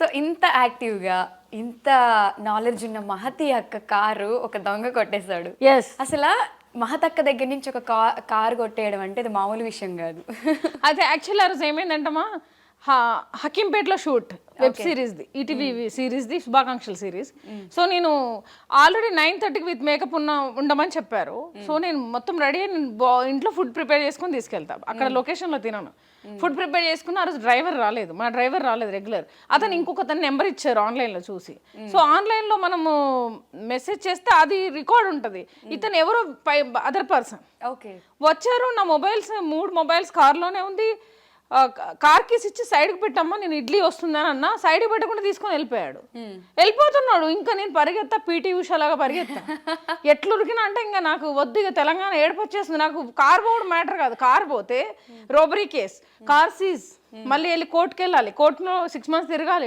So ఇంత యాక్టివ్‌గా, ఇంత నాలెడ్జ్ ఉన్న మహతి అక్క కారు ఒక దొంగ కొట్టేసాడు. యెస్. అసలా మహతక్క దగ్గర నుంచి ఒక కారు కొట్టేయడం అంటే అది మామూలు విషయం గాదు. అది యాక్చువల్లీ ఆ రోజు ఏమైందంటమా హకీంపేటలో షూట్ వెబ్ సిరీస్ది ఈటీవీ సిరీస్ది శుభాకాంక్షలు సిరీస్. సో నేను ఆల్రెడీ 9:30కి విత్ మేకప్ ఉండమని చెప్పారు. సో నేను మొత్తం రెడీ అయ్యి ఇంట్లో ఫుడ్ ప్రిపేర్ చేసుకొని తీసుకెళ్తా. అక్కడ లొకేషన్లో తినను. ఫుడ్ ప్రిపేర్ చేసుకుని ఆ రోజు డ్రైవర్ రాలేదు, మా డ్రైవర్ రాలేదు రెగ్యులర్. అతను ఇంకొక నెంబర్ ఇచ్చారు ఆన్లైన్లో చూసి. సో ఆన్లైన్లో మనము మెసేజ్ చేస్తే అది రికార్డ్ ఉంటుంది. ఇతను ఎవరో అదర్ పర్సన్ ఓకే. వచ్చారు. నా మొబైల్స్ 3 మొబైల్స్ కార్లోనే ఉంది. కార్ కీస్ ఇచ్చి సైడ్కి పెట్టమ్మా నేను ఇడ్లీ వస్తుందని అన్న, సైడ్కి పెట్టకుండా తీసుకొని వెళ్ళిపోయాడు. వెళ్ళిపోతున్నాడు. ఇంకా నేను పరిగెత్తా, పీటీ ఉషాలాగా పరిగెత్తా. ఎట్లు ఉరికినా అంటే ఇంకా నాకు వద్దు, ఇక తెలంగాణ ఏడుపు వచ్చేస్తుంది. నాకు కార్ పోవడం మ్యాటర్ కాదు. కార్ పోతే రోబరీ కేస్, కార్ సీజ్, మళ్ళీ వెళ్ళి కోర్టుకి వెళ్ళాలి, కోర్టులో 6 months తిరగాలి.